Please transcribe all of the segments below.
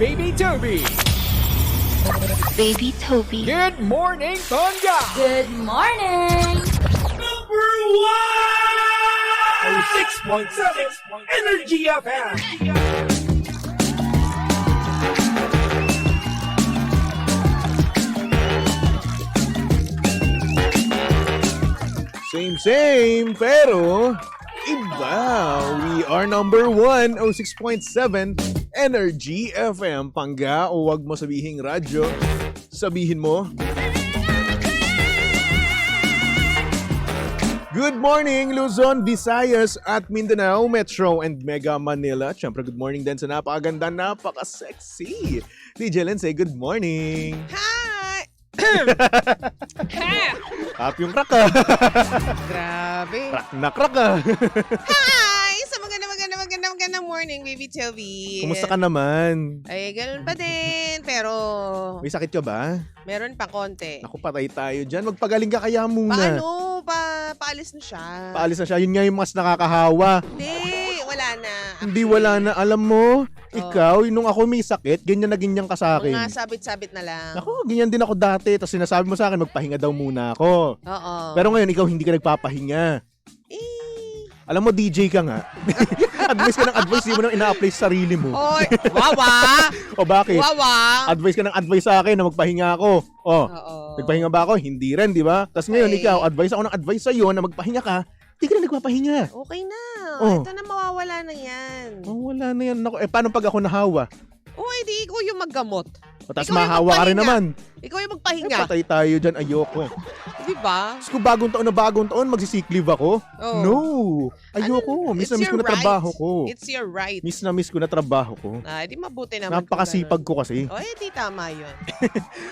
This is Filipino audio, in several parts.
Baby Toby. Baby Toby. Good morning, Tonga. Good morning! Number 1! 6.7 Energy FM. Same, pero iba. We are number 1, 06.7 Energy FM. Pangga o wag mo sabihing radyo. Sabihin mo. Good morning, Luzon, Visayas at Mindanao, Metro and Mega Manila. Siyempre, good morning din sa napakaganda, napaka-sexy. DJ Lindsay, good morning. Hi! Tap yung crack ka. Grabe. Crack na crack ka. Hi! Sa magandang morning, Baby Toby. Kumusta ka naman? Ay, ganun pa din. Pero, May sakit ka ba? meron pa konti. Naku, patay tayo dyan. Magpagaling ka kaya muna. Paano? Paalis na siya. Paalis na siya. Yun nga yung mas nakakahawa. Hindi, wala na. Hindi, wala na. Alam mo, ikaw, nung ako may sakit, ganyan na ganyan ka sa akin. Mga sabit-sabit na lang. Ako, ganyan din ako dati. Tapos sinasabi mo sa akin, magpahinga daw muna ako. Oo. Pero ngayon, ikaw hindi ka nagpapahinga. Alam mo, DJ ka nga. Advice ka ng advice, di mo nang ina-apply sa sarili mo. Hoy, wawa! O bakit? Wawa! Advice ka ng advice sa akin na magpahinga ako. O, Oo. nagpahinga ba ako? Hindi rin, di ba? Tapos ngayon, Ay. ikaw, advice ako ng advice sa'yo na magpahinga ka. Hindi ka na nagpapahinga. Okay na. Oh. Ito na, mawawala na yan. Oh, wala na yan. Naku, paano pag ako nahawa? O, edi ikaw yung maggamot. O, tapos Ikaw yung mahawa ka rin magpahinga. naman. Ikaw yung Eh, magpahinga. patay tayo dyan. Ayoko. Di ba? Tapos kung bagong taon, magsisick leave ako. Oh. No. Ayoko. Miss na It's miss ko your na trabaho right. ko. It's your right. Miss na miss ko na trabaho ko. Di mabuti naman. Napakasipag ko kasi. O, di tama yun.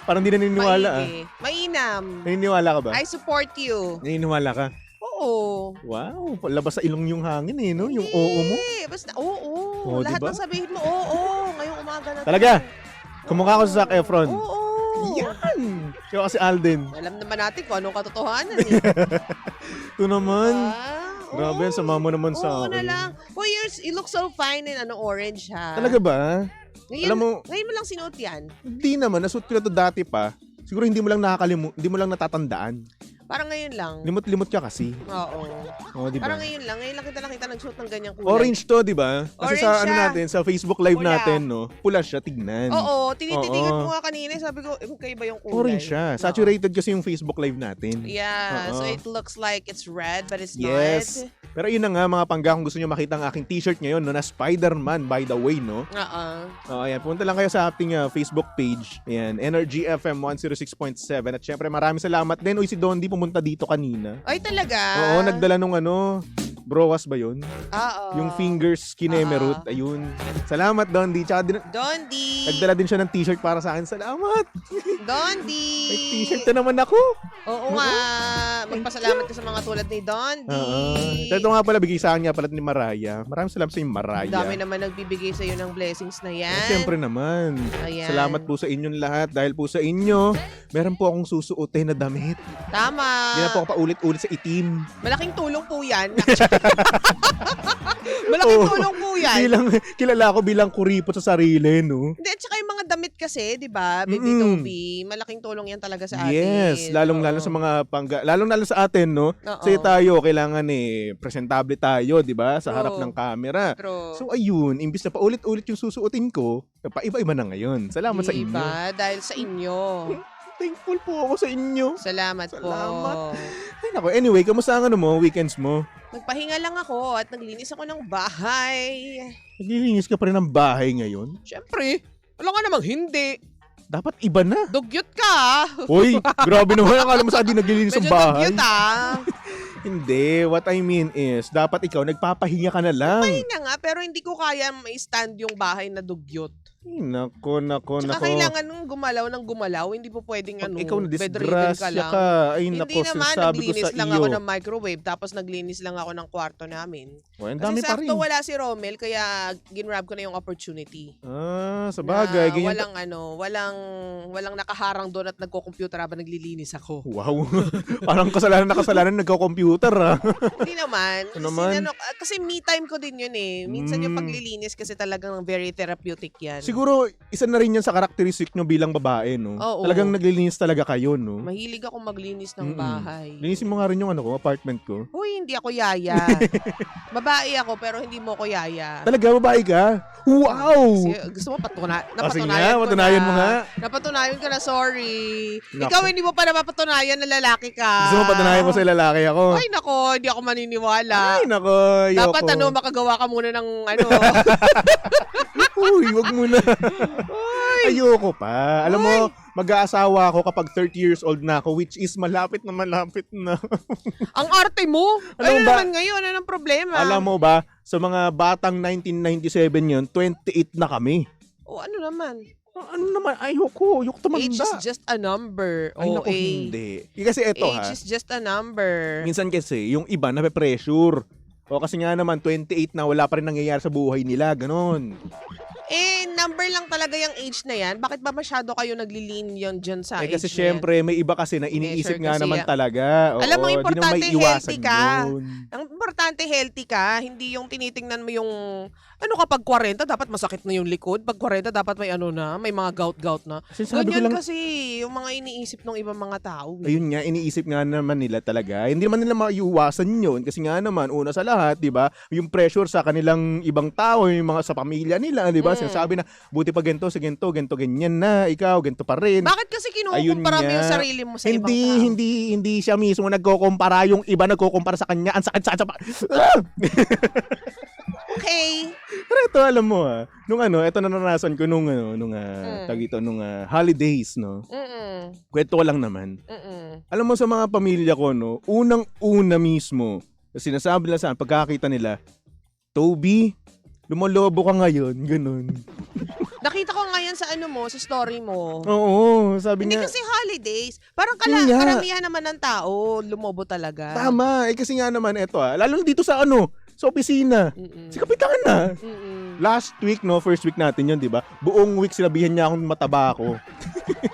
Parang di naniniwala ah. Maigi. Mainam. Naniniwala ka ba? I support you. Naniniwala ka? Oo. Wow. Labas sa ilong yung hangin eh, no? Yung oo mo. Basta, oo. Oo, Lahat diba? ng sabihin mo, oo. Ngayong umaga na. Talaga? to. Kumukha ko sa Zac Efron. Oo. Yan! Siya kasi Alden. Alam naman natin kung anong katotohanan eh. Ito naman. Oo. Grabe, sama mo naman sa Oo na akin. lang. Boy, you look so fine in orange ha. Talaga ba? Ngayon, Alam mo, ngayon mo lang sinuot yan. hindi naman. Nasuot ko na to dati pa. Siguro hindi mo lang hindi mo lang natatandaan. Parang ngayon lang. Limot-limot ka kasi. Oo. O, di ba? Parang ngayon lang. Ngayon lang kita nakita nagsuot ng ganyang kulay. Orange to, di ba? Kasi Orange sa ano siya. natin, sa Facebook Live Pula. natin, no? Pula siya, tignan. Oo, tinititigan Oo. ko nga kanina. Sabi ko, magkaiba yung kulay. Orange siya. Saturated kasi yung Facebook Live natin. Yeah, Oo. so it looks like it's red, but it's Yes. not. Pero yun na nga mga pangga, kung gusto nyo makita ang aking t-shirt ngayon, no, na Spider-Man, by the way, no? Oo. Ayan, punta lang kayo sa ating Facebook page. Ayan, Energy FM 106.7. At syempre, maraming salamat din. Uy, si Dondi pumunta dito kanina. Ay, talaga? Oo, nagdala nung browas ba yun? Oo. Yung fingers kinemerut. Ayun. Salamat, Dondi. Tsaka Dondi! nagdala din siya ng t-shirt para sa akin. Salamat! Dondi! May t-shirt na naman ako. Oo nga. Magpasalamat ka sa mga tulad ni Dondi. Ito nga pala, bigay sa akin nga pala ni Maraya. Maraming salamat sa inyo, Maraya. Dami naman nagbibigay sa iyo ng blessings na yan. Siyempre naman. Ayan. Salamat po sa inyong lahat. Dahil po sa inyo, meron po akong susuotin na damit. Tama. Hindi na po ako paulit-ulit sa itim. Malaking tulong po yan. Malaking Oo. tulong po yan. Kilala ko bilang kuripot sa sarili, no? Hindi, at saka yung mga damit kasi, di ba, Baby Mm-mm. Toby, malaking tulong yan talaga sa atin. Yes, lalong-lalo Oo. sa mga lalong-lalo sa atin, no? Oo. Kasi tayo, kailangan presentable tayo, di ba? Sa harap Oo. ng camera. True. So ayun, imbis na paulit-ulit yung susuotin ko, paiba-iba na ngayon. Salamat sa inyo. Diba? Dahil sa inyo. Thankful po ako sa inyo. Salamat, Salamat. po. Ay nako, anyway, kamusta ang weekends mo? Nagpahinga lang ako at naglinis ako ng bahay. Naglilinis ka pa rin ng bahay ngayon? Siyempre, wala nga namang hindi. Dapat iba na. Dugyot ka. Hoy, grabe naman. Akala mo sa akin naglilinis ng Medyo bahay. dugyot Hindi, what I mean is, dapat ikaw nagpapahinga ka na lang. Pahinga nga, pero hindi ko kaya ma-stand yung bahay na dugyot. Ay, nako. Tsaka kailangan nung gumalaw ng gumalaw, hindi po pwedeng Pag ano, ikaw na bedridden ka disgrasya lang. ka. Ay, nako, Hindi naman, sinasabi ko naglinis sa lang iyo. ako ng microwave, tapos naglinis lang ako ng kwarto namin. Oh, ang Kasi dami pa rin. sakto wala si Romel, kaya ginrab ko na yung opportunity. Sa bagay. Na Ganyan walang nakaharang doon at nagko-computer habang naglilinis ako. Wow. Parang kasalanan nagko-computer ah. Hindi naman. Ano naman? Kasi me time ko din yun eh. Minsan yung Mm. paglilinis kasi talagang very therapeutic yan. Siguro, isa na rin yan sa karakteristik nyo bilang babae, no? Oo. Talagang naglilinis talaga kayo, no? Mahilig ako maglinis ng bahay. Linisin mo nga rin yung apartment ko. Huy, hindi ako yaya. Babae ako, pero hindi mo ko yaya. Talaga, babae ka? Wow! Gusto mo Sige napatunayan nga, ko patunayan na. mo nga. Napatunayan ko na, sorry. Nako. Ikaw hindi mo pa napapatunayan na lalaki ka. Gusto mo patunayan mo sa lalaki ako? Ay nako, hindi ako maniniwala. Ay, nako, ayoko. Dapat makagawa ka muna ng Uy, wag mo na. Ayoko pa. Alam mo, mag-aasawa ako kapag 30 years old na ako, which is malapit na. Ang arte mo. Alam mo Ano ba- naman ngayon? Anong problema? Alam mo ba, sa mga batang 1997 yun, 28 na kami. O ano naman? Ano naman, ayoko tumanda. Age is just a number. Ay, naku, hindi. Kasi eto Age is just a number. minsan kasi, yung iba nape-pressure. O kasi nga naman, 28 na, wala pa rin nangyayari sa buhay nila, ganon. Number lang talaga yung age na yan. Bakit ba masyado kayo naglilin yon dyan sa age Kasi na yan? syempre, may iba kasi na iniisip Measure nga kasi naman yan. talaga. Oo, Alam mo, di naman importante, maiiwasan healthy ka. yun. Ang importante, healthy ka. Hindi yung tinitingnan mo yung, kapag 40, dapat masakit na yung likod. Pag 40, dapat may mga gout-gout na. Kasi sabi ko Ganyan lang, kasi, yung mga iniisip ng ibang mga tao. ayun nga, iniisip nga naman nila talaga. Hindi naman nila maiiwasan yun. Kasi nga naman, una sa lahat, di ba, yung pressure sa kanilang ibang tao, yung mga sa pamilya nila, di ba, sinasabi na, buti pa ganito, sa ganito, ganyan na, ikaw, ganito pa rin. Bakit kasi kinukumpara mo yung sarili mo sa ibang tao? Hindi siya mismo nagkukumpara, yung iba nagkukumpara sa kanya. Ang sakit pa. Okay. Pero ito, alam mo nung ito naranasan ko nung holidays, no. Kwento ko lang naman. Alam mo sa mga pamilya ko, no, unang-una mismo, sinasabi nila sa pagkakita nila, Toby, lumolobo ka ngayon, ganun. Nakita ko ngayon sa sa story mo. Oo, sabi Hindi niya. kasi holidays. Parang Yun nga. karamihan naman ng tao, lumobo talaga. Tama, kasi nga naman ito lalo dito sa sa opisina. Si Kapitan na. Last week, no, first week natin yun, di ba? Buong week sinabihan niya akong mataba ako.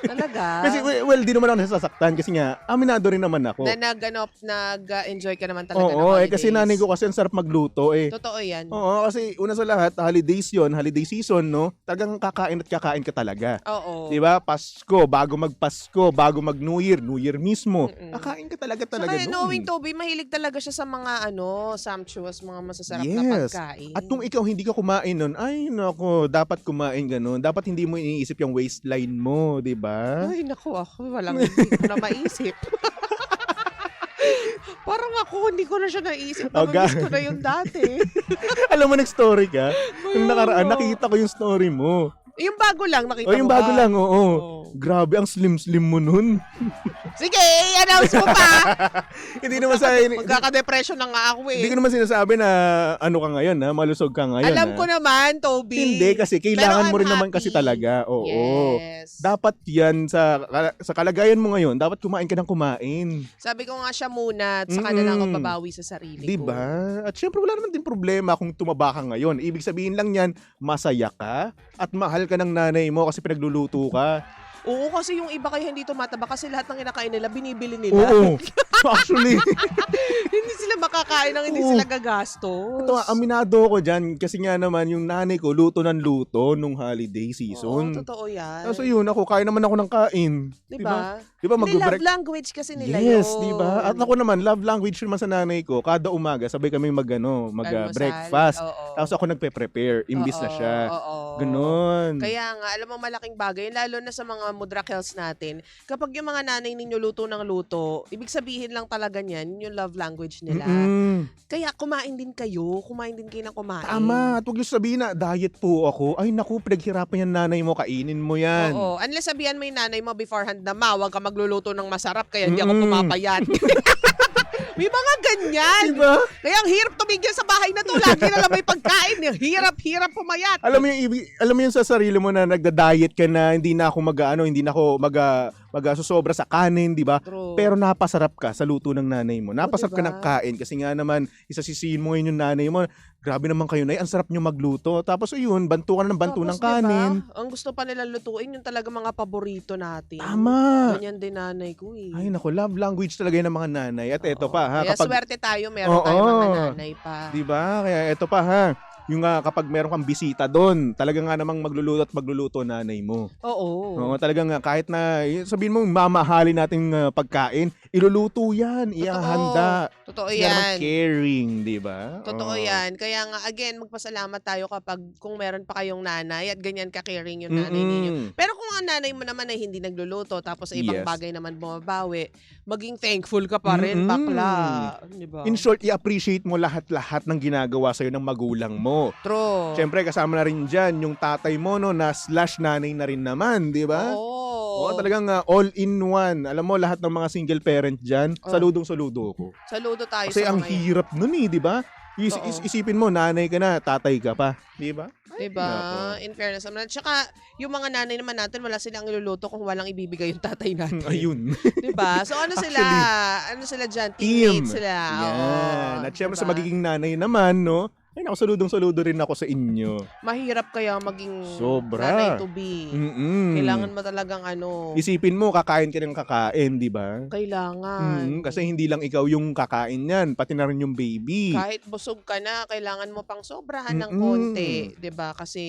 Talaga? Kasi, well, di naman ako nasasaktan kasi nga, aminado rin naman ako. Na nag-enjoy ka naman talaga ng Oo, holidays. kasi nanay ko kasi ang sarap magluto Totoo yan. Oo, kasi una sa lahat, holidays yon, holiday season, no? Talagang kakain at kakain ka talaga. Oo. Di ba? Pasko, bago magpasko, bago mag-New Year mismo. Kakain ka talaga Saka nun. knowing Toby, mahilig talaga siya sa mga sumptuous, mga masasarap na Yes. pagkain. At kung ikaw hindi ka kumain nun, ay nako, dapat kumain ganun. Dapat hindi mo iniisip yung waistline mo, di ba? Ay, naku, ako hindi ko na maisip. Parang ako, hindi ko na siya naisip. Namamiss ko na yung dati. Alam mo, nag-story ka? Nung nakaraan, nakita ko yung story mo. Yung bago lang, nakita mo Yung bago ba? lang, oo. Grabe, ang slim-slim mo nun. Sige, announce mo pa. Hindi naman sa... Magkaka-depression na nga ako eh. Hindi ko naman sinasabi na ano ka ngayon, malusog ka ngayon. Alam ko naman, Toby. Hindi, kasi kailangan Pero mo rin I'm naman kasi happy. talaga. Oo. Yes. Dapat yan, sa kalagayan mo ngayon, dapat kumain ka ng kumain. Sabi ko nga siya muna at saka na lang ako babawi sa sarili ko. Diba? At syempre wala naman din problema kung tumaba ka ngayon. Ibig sabihin lang yan, masaya ka at mahal ka ng nanay mo kasi pinagluluto ka. Oo, kasi yung iba kayo hindi tumataba kasi lahat ng kinakain nila, binibili nila. Oo. Actually. Hindi sila makakain ng hindi Oo. sila gagastos. Ito, aminado ako dyan kasi nga naman yung nanay ko luto ng luto nung holiday Oo, season. totoo yan. So yun, ako, kain naman ako ng kain. Diba? Diba Hindi, mag-break? love language kasi nila Yes, yun. diba? At ako naman, love language naman sa nanay ko. Kada umaga, sabay kami mag-breakfast. Oo. Tapos ako nagpe-prepare, imbis na siya. Oo. Ganon. Kaya nga, alam mo, malaking bagay, lalo na sa mga mudrakels natin, kapag yung mga nanay ninyo luto ng luto, ibig sabihin lang talaga niyan, yung love language nila. Mm-mm. Kaya kumain din kayo ng kumain. Tama. At huwag yung sabihin na, diet po ako. Ay naku, pinaghirapan yan nanay mo, kainin mo yan. Oo. Unless sabihan mo yung nanay mo beforehand na, ma, huwag ka magluluto ng masarap, kaya hindi ako Mm-mm. pumapayat. May mga ganyan. Diba? Kaya ang hirap tumigil sa bahay na to. Lagi na lang may pagkain. Hirap pumayat. Alam mo yung sa sarili mo na nagda-diet ka na hindi na ako hindi na ako susobra sa kanin, di ba? True. Pero napasarap ka sa luto ng nanay mo. Napasarap ka diba? ng kain kasi nga naman isasisihin mo ngayon yung nanay mo. Grabe naman kayo, Nay. Ang sarap nyo magluto. Tapos ayun, bantu ka na ng bantu ng Tapos, kanin. diba, ang gusto pa nila lutuin, yung talaga mga paborito natin. Tama. Ganyan din nanay ko eh. Ay nako, love language talaga yun ng mga nanay. At eto pa ha, Kaya swerte tayo, meron tayo mga nanay pa. Di ba? Kaya eto pa ha. yung kapag meron kang bisita doon, talaga nga namang magluluto nanay mo. Oo. Oo, talagang kahit na sabihin mo mamahalin nating pagkain, iluluto yan, ihahanda. Totoo Kasi nga naman yan. caring, di ba? Totoo Oo. yan. Kaya nga, again, magpasalamat tayo kapag kung meron pa kayong nanay at ganyan ka-caring yung nanay ninyo. Pero kung ang nanay mo naman ay hindi nagluluto tapos sa ibang Yes. bagay naman bumabawi, maging thankful ka pa rin, Mm-mm. bakla. Diba? In short, i-appreciate mo lahat-lahat ng ginagawa sa'yo ng magulang mo. True. Siyempre, kasama na rin dyan yung tatay mo, no, na / nanay na rin naman, di ba? Oo, Oo. talagang all-in-one. Alam mo, lahat ng mga single parent dyan, Oh. saludong-saludo ko. Saludo tayo Kasi sa ang mga yan. hirap nun di ba? Oo. Isipin mo, nanay ka na, tatay ka pa. Di ba? Diba? Nako. In fairness naman. Tsaka, yung mga nanay naman natin, wala silang iluluto kung walang ibibigay yung tatay natin. Ayun. Diba? So, ano sila? Ano sila dyan? Team. Teammates sila. Yan. Oo. At syempre Diba? sa magiging nanay naman, no? Ay, naku, saludong-saludo rin ako sa inyo. Mahirap kaya maging Sobra. nanay to be. Kailangan mo talagang Isipin mo, kakain ka ng kakain, di ba? kailangan. Kasi hindi lang ikaw yung kakain yan, pati na rin yung baby. Kahit busog ka na, kailangan mo pang sobrahan ng Mm-mm. konti. 'Di ba? Kasi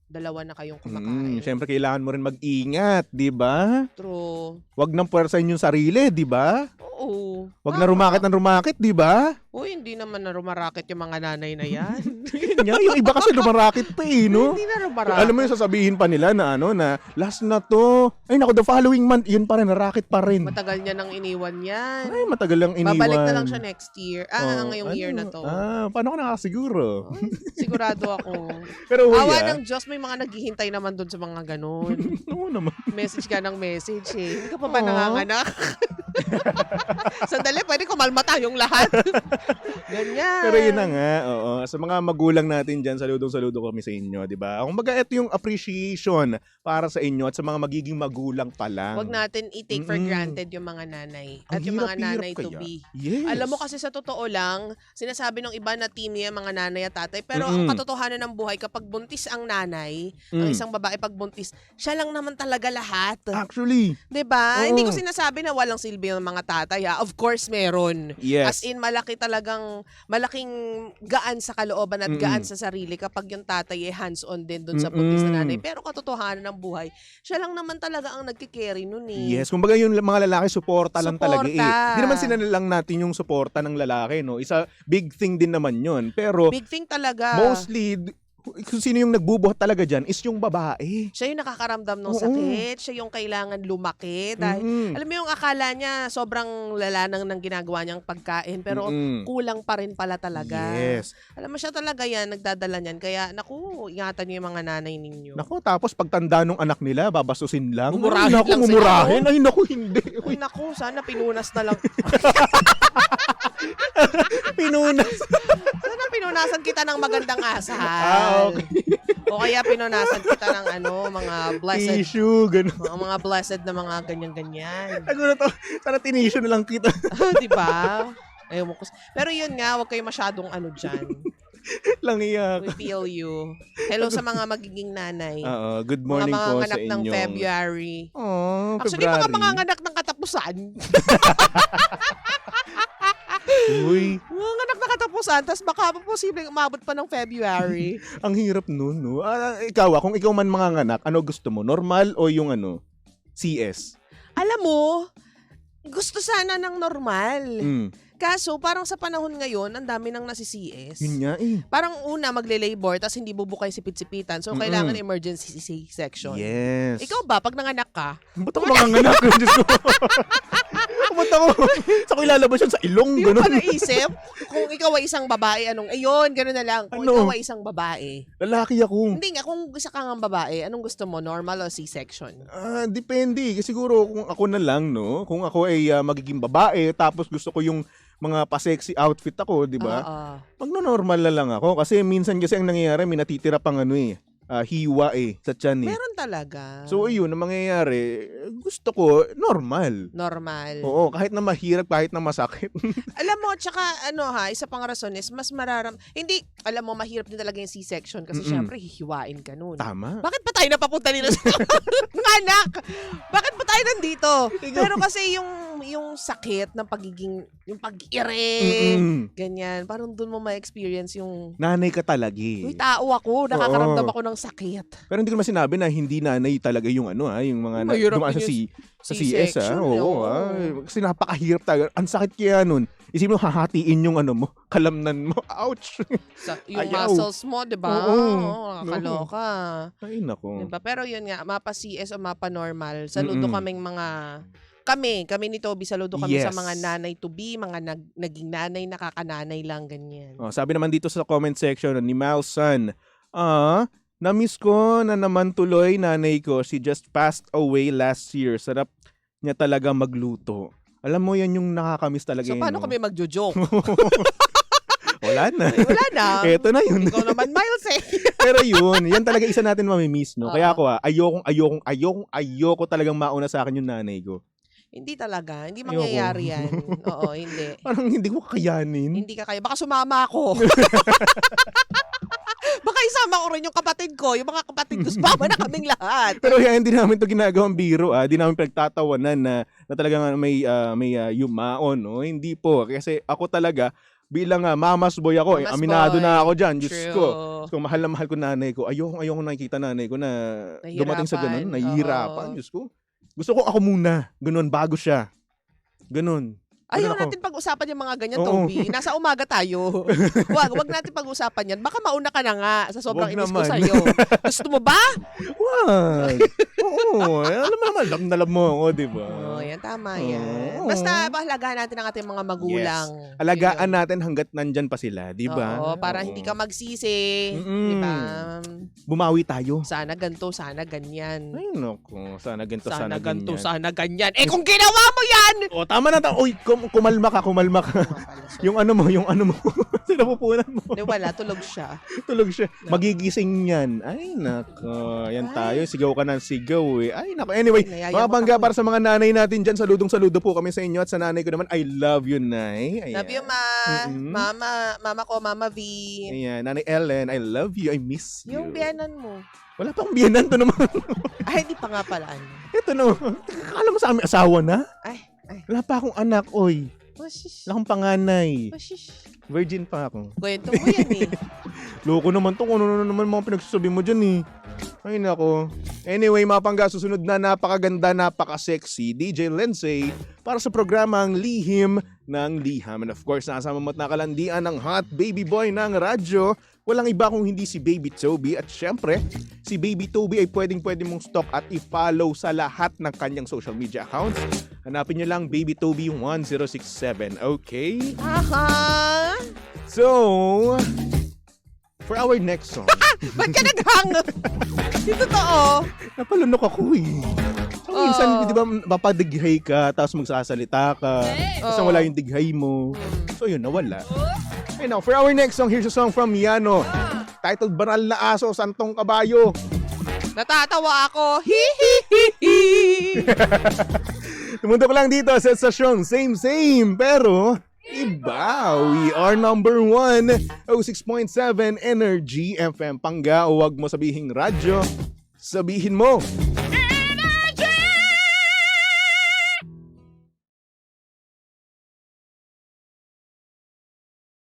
dalawa na kayong kumakain. Siyempre, kailangan mo rin mag-ingat, di ba? True. Huwag nang puwersahin yung sarili, di ba? Oo. Huwag na rumakit, di ba? Uy, hindi naman na rumarakit yung mga nanay na yan. Yung iba kasi rumarakit pa no? Hindi na rumarakit. Alam mo yung sasabihin pa nila na na last na to. Ay naku, the following month, yun pa rin, narakit pa rin. Matagal niya nang iniwan yan. Ay, matagal lang iniwan. Babalik na lang siya next year. Ngayong Ano? year na to. Paano ka nakasiguro? Sigurado ako. Pero huy, Awa ng Diyos, may mga naghihintay naman doon sa mga ganun. Oo naman. Message ka ng message eh. Hindi ka pa ba Oo. nanganganak? Sandali, pwede kumalma tayong lahat. Ganyan. Pero yun na nga, oo. Sa mga magulang natin dyan, saludong-saludo kami sa inyo, di ba? Kung baga, ito yung appreciation para sa inyo at sa mga magiging magulang pa lang. Huwag natin i-take for granted yung mga nanay. At Ang yung mga hirap-hirap nanay to kaya. be. Yes. Alam mo kasi sa totoo lang, sinasabi ng iba na team niya mga nanay at tatay. Pero ang katotohanan ng buhay, kapag buntis ang nanay, ang isang babae pag buntis, siya lang naman talaga lahat. Actually, 'Di ba? Oo. Hindi ko sinasabi na walang silbi ng mga tatay ha. Of course meron. yes. As in malaking gaan sa kalooban at gaan sa sarili kapag yung tatay ay hands-on din dun sa buntis na nanay. Pero katotohanan ng buhay, siya lang naman talaga ang nagki-carry nun eh. Yes, kumbaga yung mga lalaki suporta lang talaga eh. Suporta. Hindi naman sinanilang natin yung suporta ng lalaki, no? Isa big thing din naman 'yon. Pero Big thing talaga. mostly kung sino yung nagbubuhat talaga diyan is yung babae. Siya yung nakakaramdam ng Oo. sakit. Siya yung kailangan lumaki. Dahil, Mm-mm. alam mo yung akala niya, sobrang lalanang ng ginagawa niyang pagkain. Pero kulang pa rin pala talaga. Yes. Alam mo siya talaga yan, nagdadala niyan. Kaya, naku, ingatan niyo yung mga nanay ninyo. Naku, tapos pagtanda nung anak nila, babasusin lang. Mumurahin Ay, naku, lang sila, mumurahin. oh. Ay, naku, hindi. Uy, naku, sana pinunas na lang. Pinunas. Sana pinunasan kita ng magandang asal. Okay. O kaya pinunasan kita ng mga blessed, Tissue, gano'n. mga blessed na mga ganyan-ganyan. Ano na to? Sana tinisyo na lang kita. Diba? Ayaw mo. Pero yun nga, huwag kayo masyadong dyan. Lang iyak. We feel you. Hello sa mga magiging nanay. Oo, good Mga morning po sa manganak ng inyo. February. Oh, Actually, mga manganganak ng katapusan. Uy, Manganak ng katapusan, tapos baka posibleng umabot pa ng February. ang hirap nun, no? Ikaw, kung ikaw man manganganak, ano gusto mo? Normal o yung CS? Alam mo, gusto sana ng normal. Kaso, parang sa panahon ngayon, ang dami nang nasi-CS. Yun nga eh. Parang una, magle-labor, tapos hindi bubukay sipit-sipitan. So, kailangan emergency C-section. Yes. Ikaw ba, pag nanganak ka, Ba't ako manganganak? Diyos ko. Ba't ako? Saan ko ilalabas yun? Sa ilong? hindi mo pa Ganun. naisip? Kung ikaw ay isang babae, ayun, gano'n na lang. Kung Ano? ikaw ay isang babae. Lalaki ako. Hindi nga, kung isa kang babae, anong gusto mo? Normal o C-section? Depende. Kasi siguro kung ako na lang, no? Kung ako ay magiging babae, tapos gusto ko yung mga pa-sexy outfit ako, di ba? Oo. Magno-normal na lang ako. Kasi minsan kasi ang nangyayari, may natitira pang hiwa sa tiyan eh. Meron talaga. So yun, ang mangyayari, gusto ko, normal. Normal. Oo, kahit na mahirap, kahit na masakit. Alam mo, tsaka isa pang rason is mas hindi alam mo, mahirap din talaga yung C-section kasi syempre hihiwain ka nun. Tama. Bakit pa tayo napapunta nila sa anak? Bakit pa tayo nandito? Pero kasi yung sakit ng pagiging, yung pag-ire, ganyan, parang dun mo ma-experience yung, Nanay ka talaga eh. uy, tao ako, nakakaramdam ako ng sakit. Pero hindi ko naman sinabi na hindi nanay talaga yung yung mga Mahirap dumaan din sa CS C-section, Oo. oo. Kasi napakahirap talaga. Ang sakit kaya nun. Isipin mo, hahatiin yung mo, kalamnan mo. Ouch! Yung Ayaw. muscles mo, di ba? Oo. Nakakaloka. Ay, nako. Diba? Pero yun nga, mapa CS o mapa normal, saludo kaming mga, kami ni Toby, saludo kami sa Yes. mga nanay-to-be, mga naging nanay, nakakananay lang, ganyan. Oh, sabi naman dito sa comment section ni Malson, na-miss ko na naman tuloy nanay ko. She just passed away last year. Sarap niya talaga magluto. Alam mo, yan yung nakakamiss talaga. So, paano kami magjo-joke? Wala na. Ay, wala na. Eto na yun. Ikaw naman, Miles, eh. Pero yun, yan talaga isa natin mamimiss, no? Oo. Kaya ako ayoko talagang mauna sa akin yung nanay ko. Hindi talaga. Hindi Ayoko. mangyayari yan. Oo, hindi. Parang hindi ko kayanin. Hindi ka kaya. Baka sumama ako. Baka isama ko rin yung kapatid ko. Yung mga kapatid ko, sumama na kaming lahat. Pero yan, hindi namin to ginagawang biro, Hindi namin pinagtatawanan na talagang may yumaon, no? Hindi po. Kasi ako talaga, bilang mama's boy ako, Mama's aminado boy. na ako dyan. Diyos True. ko. Kung mahal na mahal ko nanay ko, ayoko nakikita nanay ko na dumating sa ganun, nahihirapan. Oo. Diyos ko. Gusto ko ako muna. Ganun, bago siya. Ganun. Ayaw Ganun ako. natin pag-usapan yung mga ganyan, Oo. Toby. Nasa umaga tayo. Wag natin pag-usapan yan. Baka mauna ka na nga sa sobrang Wag inis ko naman. sa'yo. Gusto mo ba? Wag. Oo. Alam mo naman, love na love mo ako, di ba? Oo, yan. Tama Oo. yan. Basta, pahalagahan natin ang ating mga magulang. Alagaan Yun. natin hanggat nandyan pa sila, di ba? Oo, para hindi ka magsisi. Mm-mm. Di ba? Bumawi tayo. Sana ganto, sana ganyan. Ay, naku. Sana ganito, Sana sana ganto, ganyan. sana ganyan. Eh, kung ginawa mo yan! O, tama na. Uy, kumalma ka. yung ano mo. Sinapupunan mo. Di, wala, tulog siya. Tulog siya. Magigising yan. Ay, nako. Yan tayo. Sigaw ka ng sigaw eh. Ay, nako. Anyway, Nayayaman mga bangga ako. para sa mga nanay natin dyan. Saludong-saludo po kami sa inyo. At sa nanay ko naman, I love you, Nay. Ayan. Love you, ma. Mm-mm. Mama ko, Mama V. Ayan. Nanay Ellen, I love you. I miss you. Yung biyanan mo. Wala pang biyanan to naman. Ay, di pa nga pala. Ano. Ito no. Akala mo sa amin asawa na? Ay. Wala pa akong anak, oy. Washish. Wala akong panganay. Washish. Virgin pa ako. Kwento mo yan eh. Loko naman to. Kung ano naman mga pinagsasabi mo dyan eh. Ay nako. Anyway, mga pangga, susunod na napakaganda, napaka-sexy DJ Lindsay para sa programang Lihim ng Liham. And of course, nasama mo't nakalandian ng hot baby boy ng radyo. Walang iba kung hindi si Baby Toby. At syempre, si Baby Toby ay pwede mong stalk at i-follow sa lahat ng kanyang social media accounts. Hanapin nyo lang Baby Toby 1067, okay? Aha! So, for our next song, Ba't ka naghang? Di totoo. napalunok ako eh. So, minsan, di ba, mapadighay ka, tapos magsasalita ka, tapos Oo. wala yung dighay mo. So, yun, nawala. Okay, now, for our next song, here's a song from Yano. Titled Banal na Aso, Santong Kabayo. Natatawa ako. Hi-hi-hi-hi. Tumundok lang dito sa estasyong same, pero iba. We are number 1, 06.7 Energy FM Pangga. O wag mo sabihing radyo, sabihin mo